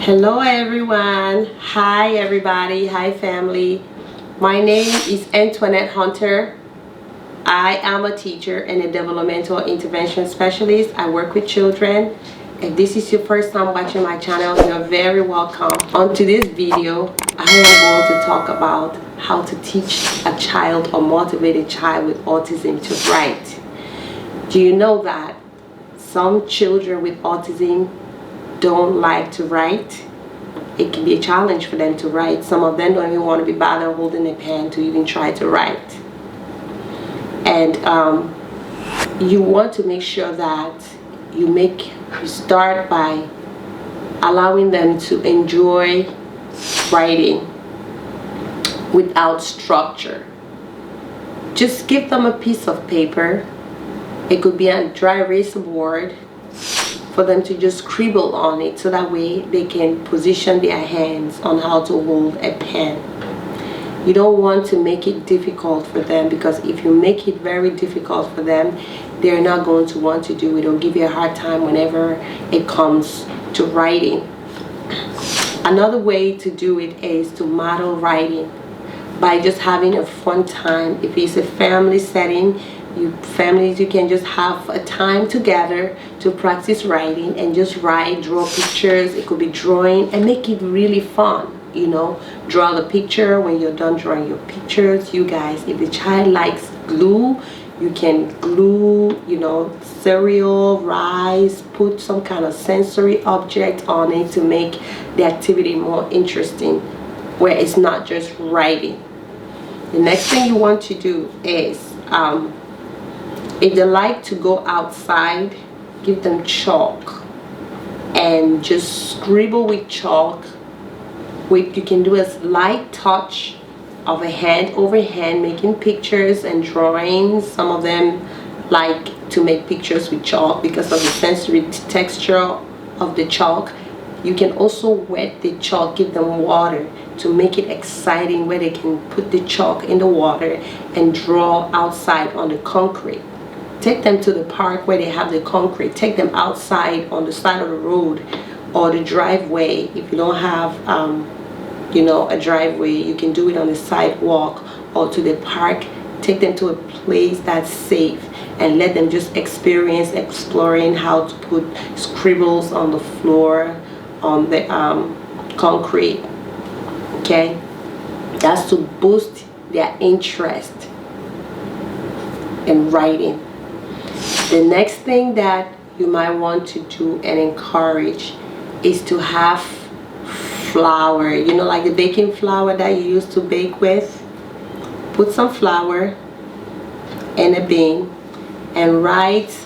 Hello everyone. Hi everybody. Hi family. My name is Antoinette Hunter. I am a teacher and a developmental intervention specialist. I work with children. If this is your first time watching my channel, you're very welcome. On today's video, I am going to talk about how to teach a child or motivate a child with autism to write. Do you know that some children with autism don't like to write? It can be a challenge for them to write. Some of them don't even want to be bothered holding a pen to even try to write. And you want to make sure that you start by allowing them to enjoy writing without structure. Just give them a piece of paper. It could be a dry erase board for them to just scribble on it, so that way they can position their hands on how to hold a pen. You don't want to make it difficult for them, because if you make it very difficult for them, they're not going to want to do it or give you a hard time whenever it comes to writing. Another way to do it is to model writing by just having a fun time. If it's a family setting, you can just have a time together to practice writing and just write, draw pictures. It could be drawing, and make it really fun. You know, draw the picture. When you're done drawing your pictures, you guys, if the child likes glue, you can glue, you know, cereal, rice, put some kind of sensory object on it to make the activity more interesting, where it's not just writing. The next thing you want to do is if they like to go outside, give them chalk and just scribble with chalk. You can do a light touch of a hand over hand, making pictures and drawings. Some of them like to make pictures with chalk because of the sensory texture of the chalk. You can also wet the chalk, give them water to make it exciting, where they can put the chalk in the water and draw outside on the concrete. Take them to the park where they have the concrete. Take them outside on the side of the road or the driveway. If you don't have you know, a driveway, you can do it on the sidewalk or to the park. Take them to a place that's safe and let them just exploring how to put scribbles on the floor, on the concrete. Okay, that's to boost their interest in writing. The next thing that you might want to do and encourage is to have flour. You know, like the baking flour that you used to bake with. Put some flour in a bin and write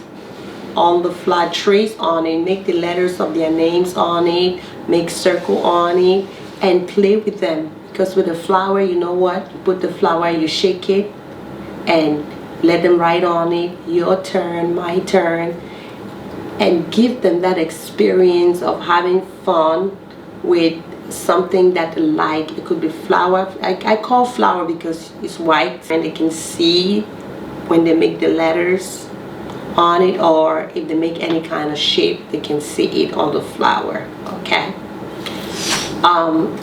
on the flour, trace on it, make the letters of their names on it, make circle on it, and play with them. Because with the flour, you know what, you put the flour, you shake it and let them write on it, your turn, my turn, and give them that experience of having fun with something that they like. It could be flour. I call flour because it's white and they can see when they make the letters on it, or if they make any kind of shape, they can see it on the flour. Okay.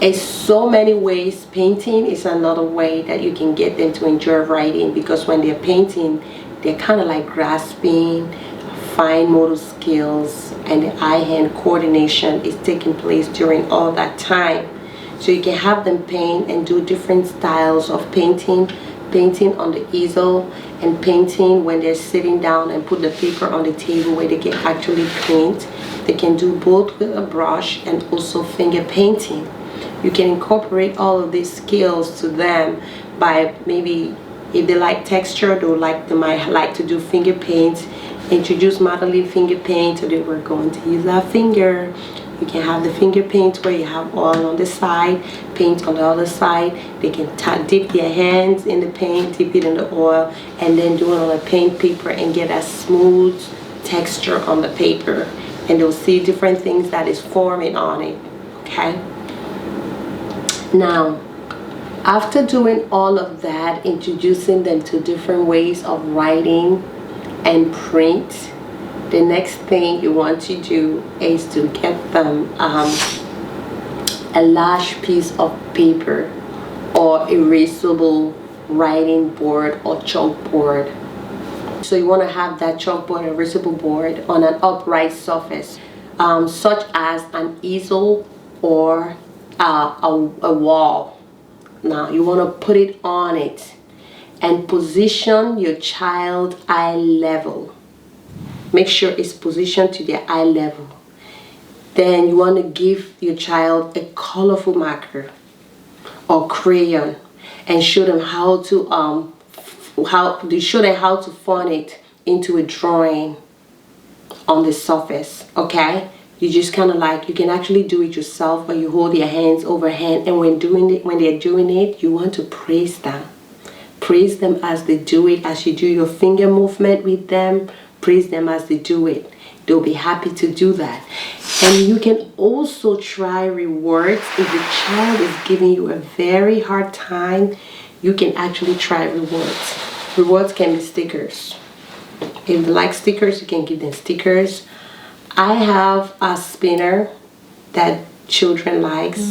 It's so many ways. Painting is another way that you can get them to enjoy writing, because when they're painting, they're kind of like grasping fine motor skills, and the eye-hand coordination is taking place during all that time. So you can have them paint and do different styles of painting on the easel, and painting when they're sitting down and put the paper on the table where they can actually paint. They can do both with a brush and also finger painting. You can incorporate all of these skills to them by, maybe if they like texture, they might like to do finger paint. Introduce modeling finger paint, so they were going to use our finger. You can have the finger paint where you have oil on the side, paint on the other side. They can dip their hands in the paint, dip it in the oil, and then do it on a paint paper and get a smooth texture on the paper. And they'll see different things that is forming on it. Okay. Now, after doing all of that, introducing them to different ways of writing and print, the next thing you want to do is to get them a large piece of paper or erasable writing board or chalkboard. So you want to have that chalkboard or erasable board on an upright surface, such as an easel or a wall. Now you want to put it on it and position your child eye level. Make sure it's positioned to their eye level. Then you want to give your child a colorful marker or crayon and show them how to form it into a drawing on the surface. Okay, you just kind of like, you can actually do it yourself, but you hold your hands overhand, and when they're doing it, you want to praise them as they do it. As you do your finger movement with them, praise them as they do it. They'll be happy to do that. And you can also try rewards. If the child is giving you a very hard time, you can actually try rewards. Rewards can be stickers. If they like stickers, you can give them stickers. I have a spinner that children likes.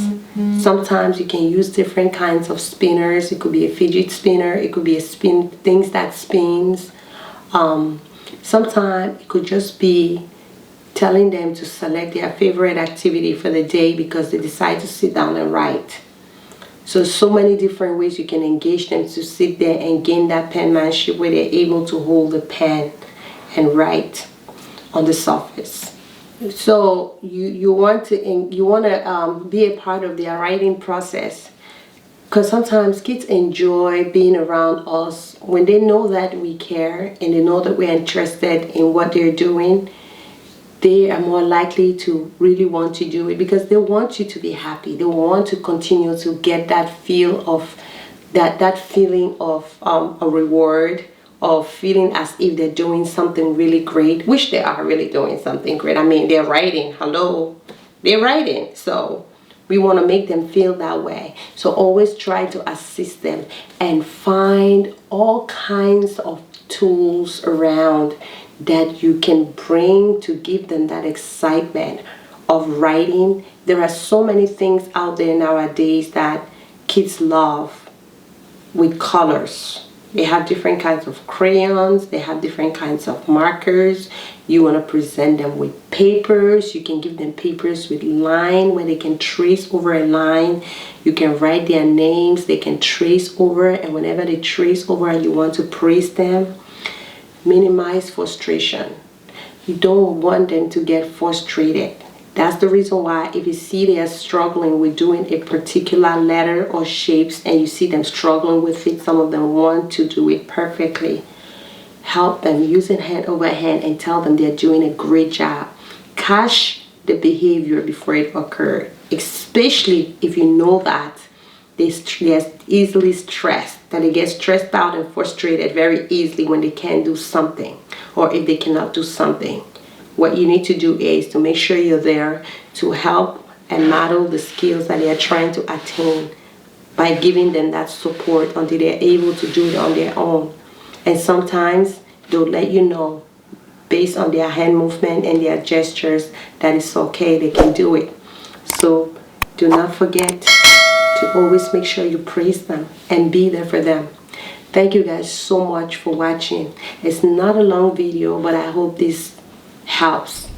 Sometimes you can use different kinds of spinners. It could be a fidget spinner. It could be a things that spins. Sometimes it could just be telling them to select their favorite activity for the day because they decide to sit down and write. So many different ways you can engage them to sit there and gain that penmanship where they're able to hold the pen and write on the surface. So you want to be a part of their writing process, because sometimes kids enjoy being around us when they know that we care and they know that we're interested in what they're doing. They are more likely to really want to do it because they want you to be happy. They want to continue to get that feel of that feeling of a reward, of feeling as if they're doing something really great, which they are really doing something great. I mean, they're writing. Hello, they're writing. So we want to make them feel that way. So always try to assist them and find all kinds of tools around that you can bring to give them that excitement of writing. There are so many things out there nowadays that kids love with colors. They have different kinds of crayons. They have different kinds of markers. You want to present them with papers. You can give them papers with line where they can trace over a line. You can write their names. They can trace over, and whenever they trace over and you want to praise them, minimize frustration. You don't want them to get frustrated. That's the reason why if you see they are struggling with doing a particular letter or shapes and you see them struggling with it, some of them want to do it perfectly, help them using hand over hand and tell them they're doing a great job. Catch the behavior before it occurred, especially if you know that they're easily stressed, that they get stressed out and frustrated very easily when they can't do something or if they cannot do something. What you need to do is to make sure you're there to help and model the skills that they are trying to attain by giving them that support until they're able to do it on their own. And sometimes they'll let you know based on their hand movement and their gestures that it's okay, they can do it. So do not forget to always make sure you praise them and be there for them. Thank you guys so much for watching. It's not a long video, but I hope this helps.